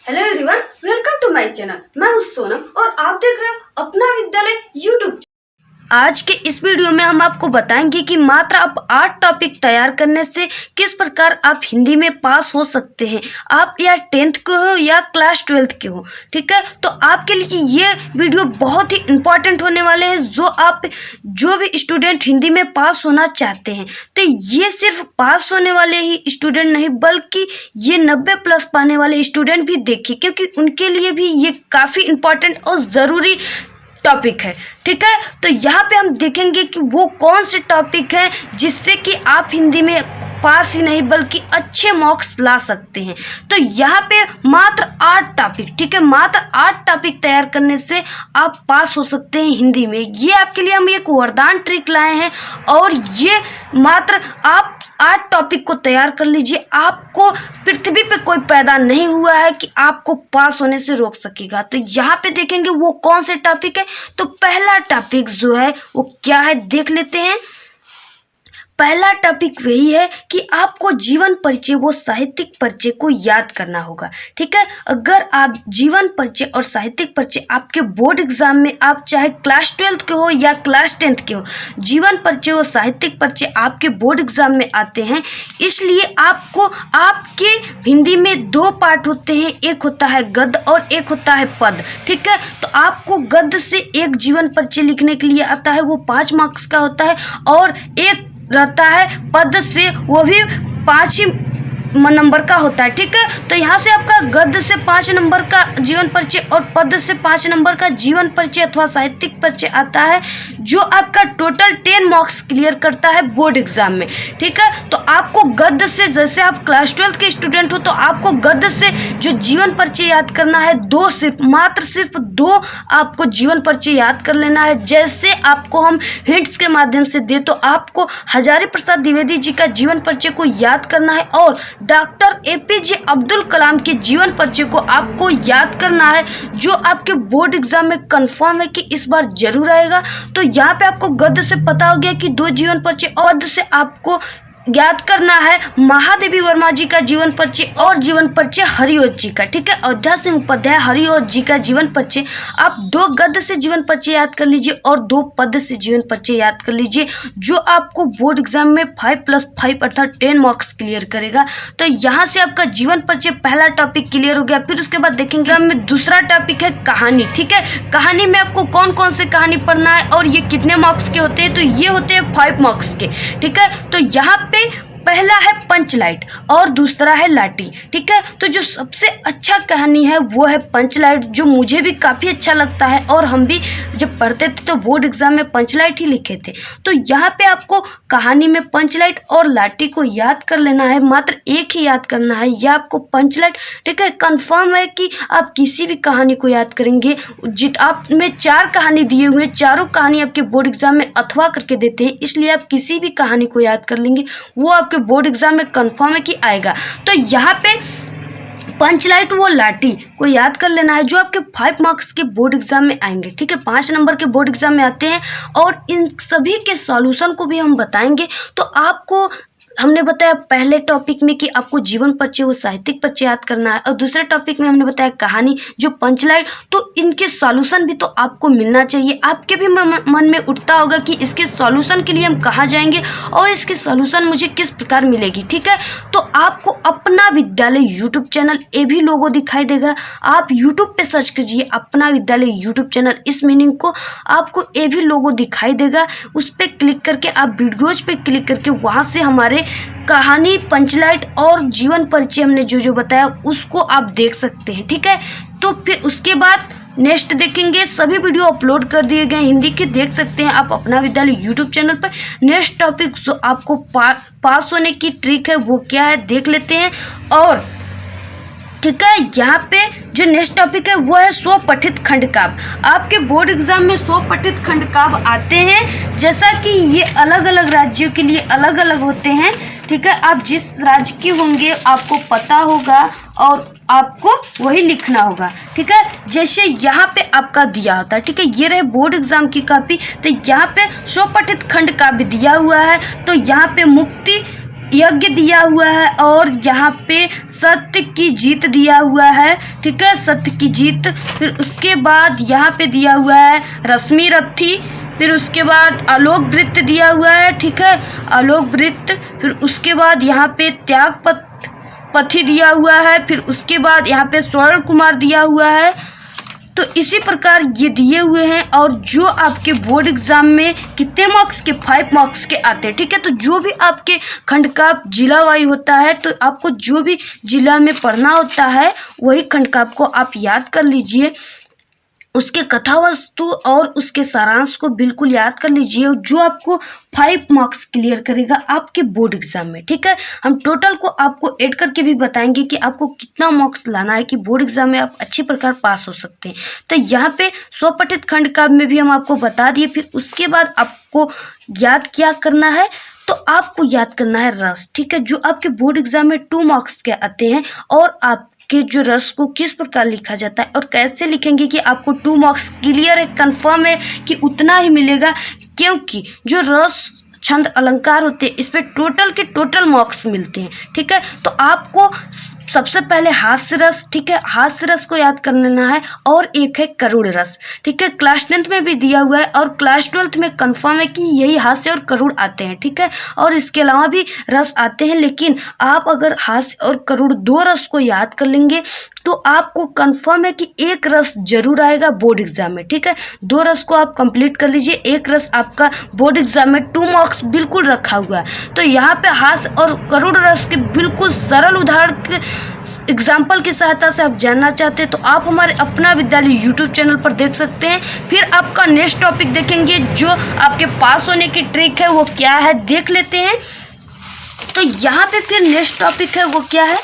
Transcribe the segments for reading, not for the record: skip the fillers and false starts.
Hello everyone, welcome to my channel. मैं हूं सोनम और आप देख रहे हो अपना विद्यालय यूट्यूब। आज के इस वीडियो में हम आपको बताएंगे कि मात्र आप 8 टॉपिक तैयार करने से किस प्रकार आप हिंदी में पास हो सकते हैं। आप या 10th के हो या क्लास 12th के हो, ठीक है। तो आपके लिए ये वीडियो बहुत ही इम्पोर्टेंट होने वाले हैं। जो भी स्टूडेंट हिंदी में पास होना चाहते हैं, तो ये सिर्फ पास होने वाले ही स्टूडेंट नहीं बल्कि ये 90+ पाने वाले स्टूडेंट भी देखिए, क्योंकि उनके लिए भी ये काफ़ी इम्पोर्टेंट और ज़रूरी टॉपिक है, ठीक है। तो यहाँ पे हम देखेंगे कि वो कौन से टॉपिक हैं जिससे कि आप हिंदी में पास ही नहीं बल्कि अच्छे मार्क्स ला सकते हैं। तो यहाँ पे मात्र 8 टॉपिक, ठीक है, मात्र 8 टॉपिक तैयार करने से आप पास हो सकते हैं हिंदी में। ये आपके लिए हम एक वरदान ट्रिक लाए हैं और ये मात्र आप 8 टॉपिक को तैयार कर लीजिए। आपको पृथ्वी पे कोई पैदा नहीं हुआ है कि आपको पास होने से रोक सकेगा। तो यहाँ पे देखेंगे वो कौन से टॉपिक है। तो पहला टॉपिक जो है वो क्या है, देख लेते हैं। पहला टॉपिक वही है कि आपको जीवन परिचय वो साहित्यिक परिचय को याद करना होगा, ठीक है। अगर आप जीवन परिचय और साहित्यिक परिचय आपके बोर्ड एग्जाम में, आप चाहे क्लास 12th के हो या क्लास 10th के हो, जीवन परिचय और साहित्यिक परिचय आपके बोर्ड एग्जाम में आते हैं। इसलिए आपको आपके हिंदी में 2 पार्ट होते हैं, एक होता है गद्य और एक होता है पद, ठीक है। तो आपको गद्य से एक जीवन परिचय लिखने के लिए आता है, वो 5 मार्क्स का होता है, और एक रहता है पद से, वो भी 5 ही नंबर का होता है, ठीक है। तो यहाँ से आपका गद्य से 5 नंबर का जीवन परिचय और पद से 5 नंबर का जीवन परिचय अथवा साहित्यिक परिचय आता है, जो आपका टोटल 10 मार्क्स क्लियर करता है बोर्ड एग्जाम में, ठीक है। तो आपको गद्य से, जैसे आप क्लास 12th के स्टूडेंट हो तो आपको गद्य से जो जीवन परिचय याद करना है, सिर्फ 2 आपको जीवन परिचय याद कर लेना है। जैसे आपको हम हिंट्स के माध्यम से दे, तो आपको हजारी प्रसाद द्विवेदी जी का जीवन परिचय को याद करना है और डॉक्टर APJ अब्दुल कलाम के जीवन परिचय को आपको याद करना है, जो आपके बोर्ड एग्जाम में कंफर्म है कि इस बार जरूर आएगा। तो यहाँ पे आपको गद्य से पता हो गया कि 2 जीवन परिचय, और पद से आपको याद करना है महादेवी वर्मा जी का जीवन परिचय और जीवन परिचय हरिओत जी का, ठीक है। अयोध्या सिंह उपाध्याय हरिओत जी का जीवन परिचय। आप 2 गद्य से जीवन परिचय याद कर लीजिए और 2 पद से जीवन परिचय याद कर लीजिए, जो आपको बोर्ड एग्जाम में 5+5 अर्थात 10 मार्क्स क्लियर करेगा। तो यहाँ से आपका जीवन परिचय पहला टॉपिक क्लियर हो गया। फिर उसके बाद देखेंगे में दूसरा टॉपिक है कहानी, ठीक है। कहानी में आपको कौन कौन से कहानी पढ़ना है और ये कितने मार्क्स के होते हैं, तो ये होते हैं 5 मार्क्स के, ठीक है। तो यहाँ पहला है पंचलाइट और दूसरा है लाठी, ठीक है। तो जो सबसे अच्छा कहानी है वो है पंचलाइट, जो मुझे भी काफ़ी अच्छा लगता है और हम भी जब पढ़ते थे तो बोर्ड एग्जाम में पंचलाइट ही लिखे थे। तो यहाँ पे आपको कहानी में पंचलाइट और लाठी को याद कर लेना है, मात्र एक ही याद करना है, यह आपको पंचलाइट, ठीक है। कंफर्म है कि आप किसी भी कहानी को याद करेंगे। आप में 4 कहानी दिए हुए, चारों कहानी आपके बोर्ड एग्जाम में अथवा करके देते हैं, इसलिए आप किसी भी कहानी को याद कर लेंगे, वो आपके बोर्ड एग्जाम में कंफर्म है कि आएगा। तो यहाँ पे पंचलाइट वो लाठी को याद कर लेना है, जो आपके 5 मार्क्स के बोर्ड एग्जाम में आएंगे, ठीक है। 5 नंबर के बोर्ड एग्जाम में आते हैं और इन सभी के सॉल्यूशन को भी हम बताएंगे। तो आपको हमने बताया पहले टॉपिक में कि आपको जीवन परिचय वो साहित्यिक परिचय याद करना है, और दूसरे टॉपिक में हमने बताया कहानी जो पंचलाइट। तो इनके सॉल्यूशन भी तो आपको मिलना चाहिए। आपके भी मन में उठता होगा कि इसके सॉल्यूशन के लिए हम कहाँ जाएंगे और इसकी सॉल्यूशन मुझे किस प्रकार मिलेगी, ठीक है। तो आपको अपना विद्यालय यूट्यूब चैनल, ये भी लोगो दिखाई देगा, आप यूट्यूब पे सर्च कीजिए अपना विद्यालय यूट्यूब चैनल, इस मीनिंग को आपको ये भी लोगो दिखाई देगा। उस पर क्लिक करके आप वीडियोज पे क्लिक करके वहाँ से हमारे कहानी, पंचलाइट और जीवन परिचय हमने जो बताया उसको आप देख सकते हैं, ठीक है। तो फिर उसके बाद नेक्स्ट देखेंगे, सभी वीडियो अपलोड कर दिए गए हिंदी के, देख सकते हैं आप अपना विद्यालय यूट्यूब चैनल पर। नेक्स्ट टॉपिक जो आपको पास होने की ट्रिक है वो क्या है देख लेते हैं। और ठीक है, यहाँ पे जो नेक्स्ट टॉपिक है वो है स्वपठित खंडकाव्य। आपके बोर्ड एग्जाम में स्वपठित खंडकाव्य आते हैं, जैसा कि ये अलग अलग राज्यों के लिए अलग अलग होते हैं, ठीक है। आप जिस राज्य के होंगे आपको पता होगा और आपको वही लिखना होगा, ठीक है। जैसे यहाँ पे आपका दिया होता है, ठीक है, ये रहे बोर्ड एग्जाम की कॉपी। तो यहाँ पे स्वपठित खंडकाव्य दिया हुआ है, तो यहाँ पे मुक्ति यज्ञ दिया हुआ है और यहाँ पे सत्य की जीत दिया हुआ है, ठीक है, सत्य की जीत। फिर उसके बाद यहाँ पे दिया हुआ है रश्मि रथी। फिर उसके बाद आलोक वृत्त दिया हुआ है, ठीक है, आलोक वृत्त। फिर उसके बाद यहाँ पे त्याग पथी दिया हुआ है। फिर उसके बाद यहाँ पे स्वर्ण कुमार दिया हुआ है। तो इसी प्रकार ये दिए हुए हैं। और जो आपके बोर्ड एग्जाम में कितने मार्क्स के, 5 मार्क्स के आते हैं, ठीक है। तो जो भी आपके खंड का जिला वाई होता है, तो आपको जो भी जिला में पढ़ना होता है वही खंड का आपको आप याद कर लीजिए, उसके कथा वस्तु और उसके सारांश को बिल्कुल याद कर लीजिए, जो आपको 5 मार्क्स क्लियर करेगा आपके बोर्ड एग्जाम में, ठीक है। हम टोटल को आपको ऐड करके भी बताएंगे कि आपको कितना मार्क्स लाना है कि बोर्ड एग्जाम में आप अच्छी प्रकार पास हो सकते हैं। तो यहाँ पे स्वपठित खंड का में भी हम आपको बता दिए। फिर उसके बाद आपको याद क्या करना है, तो आपको याद करना है रस, ठीक है, जो आपके बोर्ड एग्जाम में 2 मार्क्स के आते हैं। और आप कि जो रस को किस प्रकार लिखा जाता है और कैसे लिखेंगे कि आपको 2 मार्क्स क्लियर है, कंफर्म है कि उतना ही मिलेगा, क्योंकि जो रस छंद अलंकार होते हैं इस पे टोटल के टोटल मार्क्स मिलते हैं, ठीक है। तो आपको सबसे पहले हास्य रस, ठीक है, हास्य रस को याद कर लेना है। और एक है करुण रस, ठीक है, क्लास 10th में भी दिया हुआ है और क्लास 12th में कंफर्म है कि यही हास्य और करुण आते हैं, ठीक है। और इसके अलावा भी रस आते हैं, लेकिन आप अगर हास्य और करुण 2 रस को याद कर लेंगे तो आपको कंफर्म है कि एक रस जरूर आएगा बोर्ड एग्जाम में, ठीक है। 2 रस को आप कंप्लीट कर लीजिए, एक रस आपका बोर्ड एग्जाम में 2 मार्क्स बिल्कुल रखा हुआ है। तो यहाँ पे हास्य और करुण रस के बिल्कुल सरल उदाहरण के एग्जाम्पल की सहायता से आप जानना चाहते हैं तो आप हमारे अपना विद्यालय यूट्यूब चैनल पर देख सकते हैं। फिर आपका नेक्स्ट टॉपिक देखेंगे, जो आपके पास होने की ट्रिक है वो क्या है देख लेते हैं। तो यहाँ पे फिर नेक्स्ट टॉपिक है वो क्या है,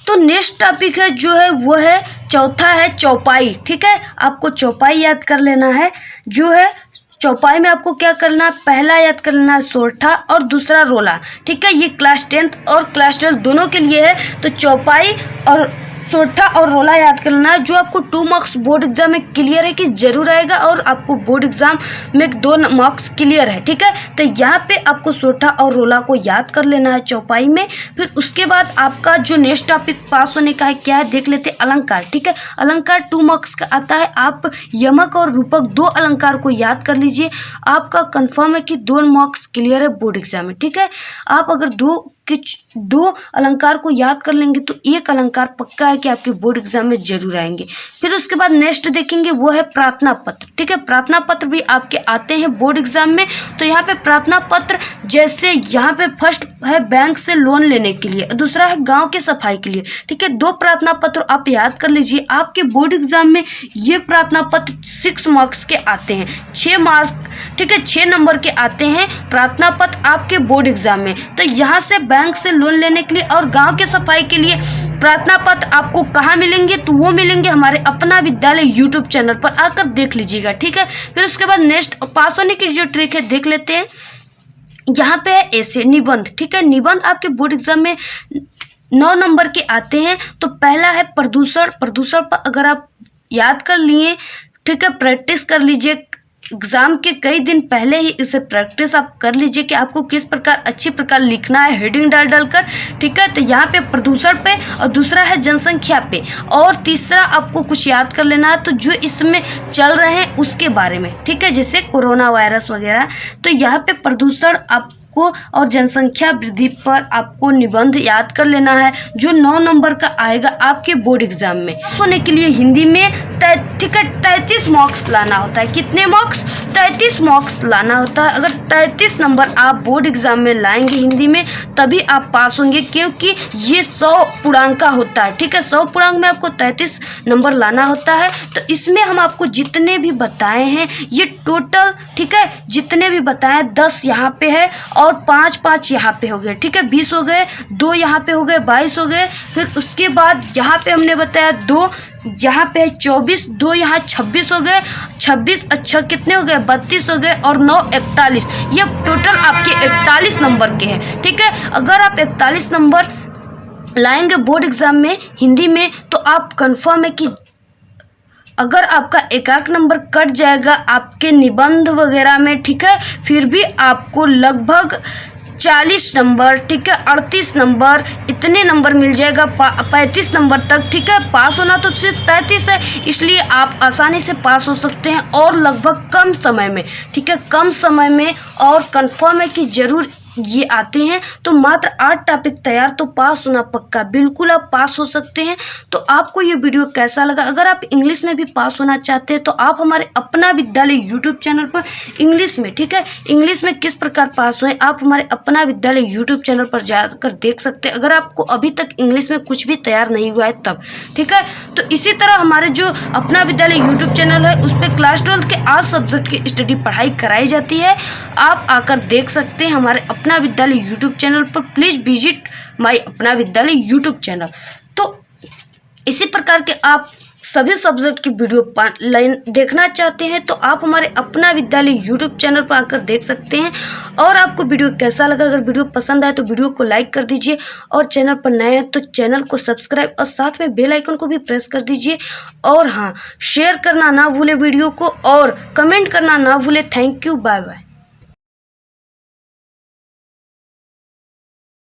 तो नेक्स्ट टॉपिक है जो है वो है चौथा है चौपाई, ठीक है। आपको चौपाई याद कर लेना है। जो है चौपाई में आपको क्या करना है, पहला याद कर लेना है सोरठा और दूसरा रोला, ठीक है। ये क्लास 10th और क्लास 12 दोनों के लिए है। तो चौपाई और सोरठा और रोला याद कर लेना है, जो आपको 2 मार्क्स बोर्ड एग्जाम में क्लियर है कि जरूर आएगा और आपको बोर्ड एग्जाम में 2 मार्क्स क्लियर है, ठीक है। तो यहाँ पे आपको सोरठा और रोला को याद कर लेना है चौपाई में। फिर उसके बाद आपका जो नेक्स्ट टॉपिक पास होने का है क्या है देख लेते हैं, अलंकार, ठीक है। अलंकार 2 मार्क्स का आता है। आप यमक और रूपक 2 अलंकार को याद कर लीजिए, आपका कंफर्म है कि 2 मार्क्स क्लियर है बोर्ड एग्जाम में, ठीक है। आप अगर 2 अलंकार को याद कर लेंगे तो 1 अलंकार पक्का है कि आपके बोर्ड एग्जाम में जरूर आएंगे। फिर उसके बाद नेक्स्ट देखेंगे वो है प्रार्थना पत्र, ठीक है। प्रार्थना पत्र भी आपके आते हैं बोर्ड एग्जाम में। तो यहाँ पे प्रार्थना पत्र, जैसे यहाँ पे फर्स्ट है बैंक से लोन लेने के लिए, दूसरा है गांव के सफाई के लिए, ठीक है। 2 प्रार्थना पत्र आप याद कर लीजिए। आपके बोर्ड एग्जाम में ये प्रार्थना पत्र 6 मार्क्स के आते हैं, 6 मार्क्स, ठीक है, 6 नंबर के आते हैं प्रार्थना पत्र आपके बोर्ड एग्जाम में। तो यहाँ से बैंक से लोन लेने के लिए और गांव के सफाई के लिए प्रार्थना पत्र आपको कहाँ मिलेंगे, तो वो मिलेंगे हमारे अपना विद्यालय यूट्यूब चैनल पर आकर देख लीजिएगा, ठीक है। फिर उसके बाद नेक्स्ट पास होने की जो ट्रिक है देख लेते हैं। यहाँ पे है ऐसे निबंध, ठीक है। निबंध आपके बोर्ड एग्जाम में 9 नंबर के आते हैं। तो पहला है प्रदूषण। प्रदूषण पर अगर आप याद कर लिए, ठीक है, प्रैक्टिस कर लीजिए, एग्जाम के कई दिन पहले ही इसे प्रैक्टिस आप कर लीजिए कि आपको किस प्रकार अच्छी प्रकार लिखना है हेडिंग डाल कर, ठीक है। तो यहाँ पे प्रदूषण पे और दूसरा है जनसंख्या पे और तीसरा आपको कुछ याद कर लेना है तो जो इसमें चल रहे हैं उसके बारे में, ठीक है, जैसे कोरोना वायरस वगैरह। तो यहाँ पे प्रदूषण आपको और जनसंख्या वृद्धि पर आपको निबंध याद कर लेना है, जो 9 नंबर का आएगा आपके बोर्ड एग्जाम में। सोने के लिए हिंदी में 33 मार्क्स लाना होता है। कितने मार्क्स? 33 मार्क्स लाना होता है। अगर 33 नंबर आप बोर्ड एग्जाम में लाएंगे हिंदी में तभी आप पास होंगे, क्योंकि ये 100 पूर्णांक का होता है, ठीक है। 100 पूर्णांक में आपको 33 नंबर लाना होता है। तो इसमें हम आपको जितने भी बताए हैं ये टोटल, ठीक है, जितने भी बताए 10 यहाँ पे है और 5 यहाँ पे हो गए, ठीक है, 20 हो गए, 2 यहाँ पे हो गए, 22 हो गए। फिर उसके बाद यहाँ पे हमने बताया 2, यहाँ पे 24, 2 यहाँ 26 हो गए, 26 अच्छा कितने हो गए, 32 हो गए और 9 41। ये टोटल आपके 41 नंबर के हैं, ठीक है। अगर आप 41 नंबर लाएंगे बोर्ड एग्जाम में हिंदी में तो आप कंफर्म है कि अगर आपका 1 नंबर कट जाएगा आपके निबंध वगैरह में, ठीक है, फिर भी आपको लगभग 40 नंबर, ठीक है, 38 नंबर, इतने नंबर मिल जाएगा 35 नंबर तक, ठीक है। पास होना तो सिर्फ 33 है, इसलिए आप आसानी से पास हो सकते हैं और लगभग कम समय में, ठीक है, कम समय में। और कंफर्म है कि ज़रूर ये आते हैं। तो मात्र 8 टॉपिक तैयार, तो पास होना पक्का, बिल्कुल आप पास हो सकते हैं। तो आपको ये वीडियो कैसा लगा? अगर आप इंग्लिश में भी पास होना चाहते हैं तो आप हमारे अपना विद्यालय यूट्यूब चैनल पर इंग्लिश में, ठीक है, इंग्लिश में किस प्रकार पास हुए आप हमारे अपना विद्यालय यूट्यूब चैनल पर जाकर देख सकते हैं, अगर आपको अभी तक इंग्लिश में कुछ भी तैयार नहीं हुआ है तब, ठीक है। तो इसी तरह हमारे जो अपना विद्यालय यूट्यूब चैनल है उस पर क्लास 12 के 8 सब्जेक्ट की स्टडी पढ़ाई कराई जाती है। आप आकर देख सकते हैं हमारे अपना विद्यालय यूट्यूब चैनल पर। प्लीज़ विजिट माय अपना विद्यालय यूट्यूब चैनल। तो इसी प्रकार के आप सभी सब्जेक्ट की वीडियो लाइन देखना चाहते हैं तो आप हमारे अपना विद्यालय यूट्यूब चैनल पर आकर देख सकते हैं। और आपको वीडियो कैसा लगा? अगर वीडियो पसंद आए तो वीडियो को लाइक कर दीजिए, और चैनल पर नए हैं तो चैनल को सब्सक्राइब और साथ में बेल आइकन को भी प्रेस कर दीजिए। और हाँ, शेयर करना ना भूले वीडियो को, और कमेंट करना ना भूले। Thank you, bye bye.